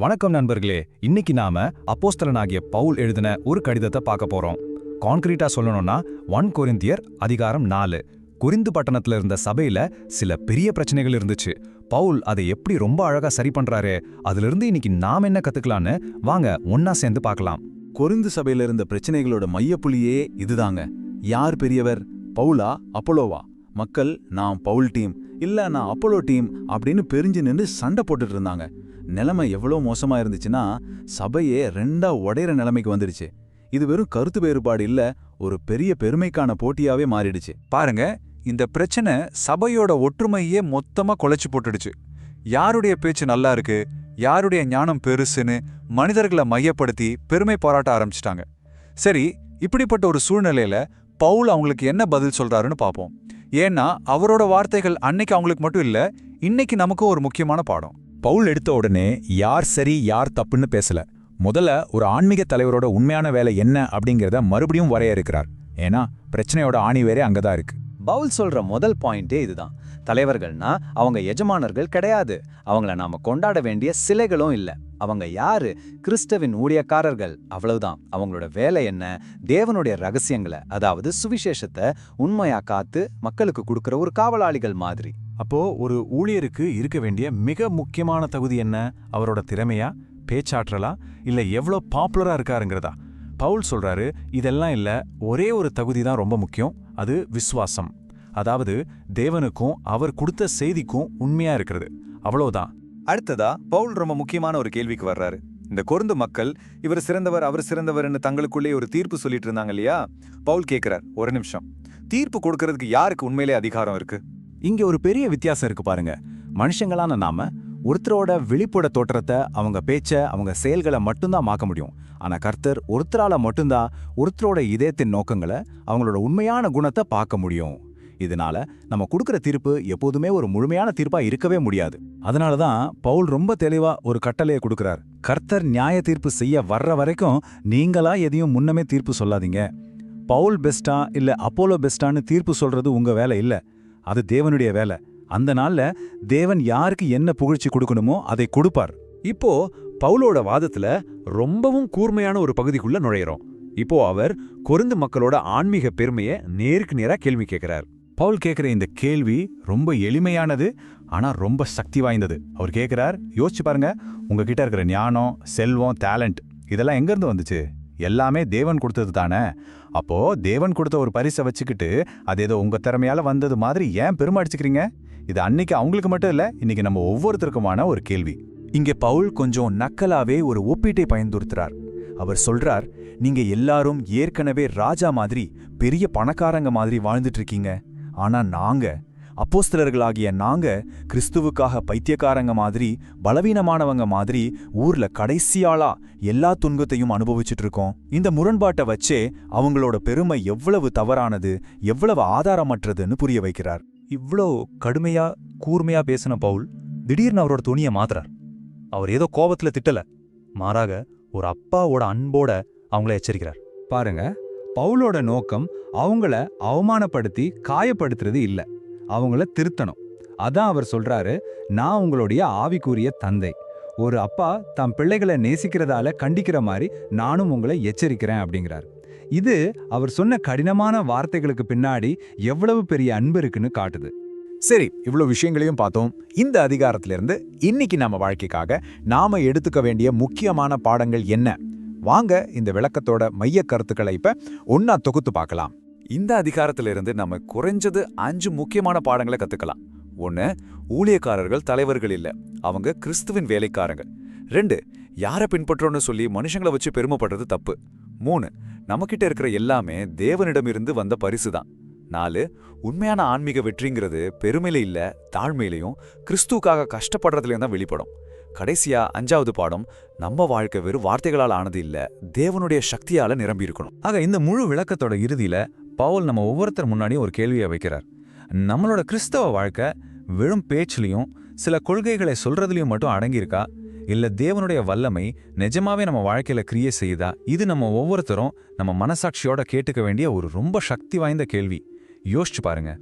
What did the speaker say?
வணக்கம் நண்பர்களே. இன்னைக்கு நாம அப்போஸ்தலனாகிய பவுல் எழுதின ஒரு கடிதத்தை பார்க்க போறோம். கான்கிரீட்டா சொல்லணும்னா 1 கொரிந்தியர் அதிகாரம் 4. கொரிந்து பட்டணத்துல இருந்த சபையில சில பெரிய பிரச்சனைகள் இருந்துச்சு. பவுல் அதை எப்படி ரொம்ப அழகா சரி பண்றாரு, அதுல இருந்து இன்னைக்கு நாம என்ன கத்துக்கலான்னு வாங்க ஒன்னா சேர்ந்து பார்க்கலாம். கொரிந்து சபையில இருந்த பிரச்சனைகளோட மையப்புள்ளியே இதுதாங்க. யார் பெரியவர், பவுலா அப்போலோவா? மக்கள் நான் பவுல் டீம் இல்ல நான் அப்போலோ டீம் அப்படின்னு பிரிஞ்சு நின்று சண்டை போட்டுட்டு இருந்தாங்க. நிலைமை எவ்வளோ மோசமா இருந்துச்சுன்னா சபையே ரெண்டா உடையிற நிலைமைக்கு வந்துடுச்சு. இது வெறும் கருத்து வேறுபாடு இல்ல, ஒரு பெரிய பெருமைக்கான போட்டியாவே மாறிடுச்சு. பாருங்க, இந்த பிரச்சனை சபையோட ஒற்றுமையே மொத்தமா குலைச்சு போட்டுடுச்சு. யாருடைய பேச்சு நல்லா இருக்கு, யாருடைய ஞானம் பெருசுன்னு மனிதர்களை மையப்படுத்தி பெருமை பாராட்ட ஆரம்பிச்சிட்டாங்க. சரி, இப்படிப்பட்ட ஒரு சூழ்நிலையில பவுல் அவங்களுக்கு என்ன பதில் சொல்றாருன்னு பார்ப்போம். ஏன்னா அவரோட வார்த்தைகள் அன்னைக்கு அவங்களுக்கு மட்டும் இல்ல, இன்னைக்கு நமக்கும் ஒரு முக்கியமான பாடம். பவுல் எடுத்த உடனே யார் சரி யார் தப்புன்னு பேசல. முதல்ல ஒரு ஆன்மீக தலைவரோட உண்மையான வேலை என்ன அப்படிங்கிறத மறுபடியும் வரையறுக்கிறார். ஏன்னா பிரச்சனையோட ஆணி வேறே அங்கதான் இருக்கு. பவுல் சொல்ற முதல் பாயிண்டே இதுதான். தலைவர்கள்னா அவங்க எஜமானர்கள் கிடையாது, அவங்கள நாம கொண்டாட வேண்டிய சிலைகளும் இல்ல. அவங்க யாரு? கிறிஸ்துவின் ஊழியக்காரர்கள், அவ்வளவுதான். அவங்களோட வேலை என்ன? தேவனுடைய ரகசியங்களை, அதாவது சுவிசேஷத்தை உண்மையா காத்து மக்களுக்கு கொடுக்கிற ஒரு காவலாளிகள் மாதிரி. அப்போ ஒரு ஊழியருக்கு இருக்க வேண்டிய மிக முக்கியமான தகுதி என்ன? அவரோட திறமையா, பேச்சாற்றலா, இல்ல எவ்வளோ பாப்புலரா இருக்காருங்கிறதா? பவுல் சொல்றாரு, இதெல்லாம் இல்ல, ஒரே ஒரு தகுதி தான் ரொம்ப முக்கியம். அது விசுவாசம். அதாவது தேவனுக்கும் அவர் கொடுத்த செய்திக்கும் உண்மையா இருக்கிறது, அவ்வளவுதான். அடுத்ததா பவுல் ரொம்ப முக்கியமான ஒரு கேள்விக்கு வர்றாரு. இந்த கொரிந்து மக்கள் இவர் சிறந்தவர் அவர் சிறந்தவர்னு தங்களுக்குள்ளே ஒரு தீர்ப்பு சொல்லிட்டு இருந்தாங்க இல்லையா? பவுல் கேட்கிறார், ஒரு நிமிஷம், தீர்ப்பு கொடுக்கறதுக்கு யாருக்கு உண்மையிலே அதிகாரம் இருக்கு? இங்க ஒரு பெரிய வித்தியாசம் இருக்கு பாருங்க. மனுஷங்களான நாம ஒருத்தரோட வெளிப்புற தோற்றத்தை, அவங்க பேச்ச, அவங்க செயல்களை மட்டும்தான் மாக்க முடியும். ஆனா கர்த்தர் ஒருத்தரால மட்டும்தான் ஒருத்தரோட இதயத்தின் நோக்கங்களை, அவங்களோட உண்மையான குணத்தை பார்க்க முடியும். இதனால நம்ம கொடுக்கிற தீர்ப்பு எப்போதுமே ஒரு முழுமையான தீர்ப்பா இருக்கவே முடியாது. அதனாலதான் பவுல் ரொம்ப தெளிவா ஒரு கட்டளையை கொடுக்கிறார். கர்த்தர் நியாய தீர்ப்பு செய்ய வர்ற வரைக்கும் நீங்களா எதையும் முன்னமே தீர்ப்பு சொல்லாதீங்க. பவுல் பெஸ்டா இல்ல அப்போலோ பெஸ்டான்னு தீர்ப்பு சொல்றது உங்க வேலை இல்ல, அது தேவனுடைய வேலை. அந்த நாள்ல தேவன் யாருக்கு என்ன புகழ்ச்சி கொடுக்கணுமோ அதை கொடுப்பார். இப்போ பவுலோட வாதத்துல ரொம்பவும் கூர்மையான ஒரு பகுதிக்குள்ள நுழையிறோம். இப்போ அவர் கொரிந்து மக்களோட ஆன்மீக பெருமையை நேருக்கு நேரா கேள்வி கேட்கிறார். பவுல் கேட்கிற இந்த கேள்வி ரொம்ப எளிமையானது, ஆனா ரொம்ப சக்தி வாய்ந்தது. அவர் கேட்கிறார், யோசிச்சு பாருங்க, உங்ககிட்ட இருக்கிற ஞானம், செல்வம், டேலண்ட் இதெல்லாம் எங்கிருந்து வந்துச்சு? எல்லாமே தேவன் கொடுத்தது தானே. அப்போ தேவன் கொடுத்த ஒரு பரிசை வச்சுக்கிட்டு அது ஏதோ உங்க திறமையால வந்தது மாதிரி ஏன் பெருமை அடிச்சுக்கிறீங்க? இது அன்னைக்கு அவங்களுக்கு மட்டும் இல்ல, இன்னைக்கு நம்ம ஒவ்வொருத்தருக்குமான ஒரு கேள்வி. இங்கே பவுல் கொஞ்சம் நக்கலாவே ஒரு ஒப்பீட்டை பயன்படுத்துறார். அவர் சொல்றார், நீங்க எல்லாரும் ஏற்கனவே ராஜா மாதிரி பெரிய பணக்காரங்க மாதிரி வாழ்ந்துட்டு இருக்கீங்க. ஆனா நாங்க, அப்போஸ்தலர்களாகிய நாங்க, கிறிஸ்துவுக்காக பைத்தியக்காரங்க மாதிரி, பலவீனமானவங்க மாதிரி ஊர்ல கடைசியாளா எல்லா துன்பத்தையும் அனுபவிச்சுட்டு இருக்கோம். இந்த முரண்பாட்டை வச்சே அவங்களோட பெருமை எவ்வளவு தவறானது, எவ்வளவு ஆதாரமற்றதுன்னு புரிய வைக்கிறார். இவ்ளோ கடுமையா கூர்மையா பேசின பவுல் திடீர்னு அவரோட துணியை மாத்துறார். அவர் ஏதோ கோபத்துல திட்டல, மாறாக ஒரு அப்பாவோட அன்போட அவங்கள எச்சரிக்கிறார். பாருங்க, பவுலோட நோக்கம் அவங்கள அவமானப்படுத்தி காயப்படுத்துறது இல்ல, அவங்கள திருத்தணும். அதான் அவர் சொல்றாரு, நான் உங்களுடைய ஆவிக்குரிய தந்தை. ஒரு அப்பா தம் பிள்ளைகளை நேசிக்கிறதால கண்டிக்கிற மாதிரி நானும் உங்களை எச்சரிக்கிறேன் அப்படிங்கிறார். இது அவர் சொன்ன கடினமான வார்த்தைகளுக்கு பின்னாடி எவ்வளவு பெரிய அன்பு இருக்குன்னு காட்டுது. சரி, இவ்வளவு விஷயங்களையும் பார்த்தோம். இந்த அதிகாரத்திலிருந்து இன்னைக்கு நம்ம வாழ்க்கைக்காக நாம எடுத்துக்க வேண்டிய முக்கியமான பாடங்கள் என்ன? வாங்க இந்த விளக்கத்தோட மைய கருத்துக்களை இப்ப ஒன்னா தொகுத்து பார்க்கலாம். இந்த அதிகாரத்திலிருந்து நம்ம குறைஞ்சது 5 முக்கியமான பாடங்களை கத்துக்கலாம். 1, ஊழியக்காரர்கள் தலைவர்கள் இல்ல, அவங்க கிறிஸ்துவின் வேலைக்காரங்க. 2, யாரை பின்பற்றோன்னு சொல்லி மனுஷங்களை வச்சு பெருமைப்படுறது தப்பு. 3, நம்மகிட்ட இருக்கிற எல்லாமே தேவனிடமிருந்து வந்த பரிசுதான். 4, உண்மையான ஆன்மீக வெற்றிங்கிறது பெருமையில இல்ல, தாழ்மையிலையும் கிறிஸ்துவுக்காக கஷ்டப்படுறதுலையும் தான் வெளிப்படும். கடைசியா 5வது பாடம், நம்ம வாழ்க்கை வெறும் வார்த்தைகளால் ஆனது இல்ல, தேவனுடைய சக்தியால நிரம்பி இருக்கணும். ஆக இந்த முழு விளக்கத்தோட இறுதியில பவுல் நம்ம ஒவ்வொருத்தர் முன்னாடியும் ஒரு கேள்வியை வைக்கிறார். நம்மளோட கிறிஸ்தவ வாழ்க்கை வெறும் பேச்சிலையும் சில கொள்கைகளை சொல்றதுலயும் மட்டும் அடங்கியிருக்கா, இல்ல தேவனுடைய வல்லமை நிஜமாவே நம்ம வாழ்க்கையில கிரியை செய்யுதா? இது நம்ம ஒவ்வொருத்தரும் நம்ம மனசாட்சியோட கேட்டுக்க வேண்டிய ஒரு ரொம்ப சக்தி வாய்ந்த கேள்வி. யோசிச்சு பாருங்க.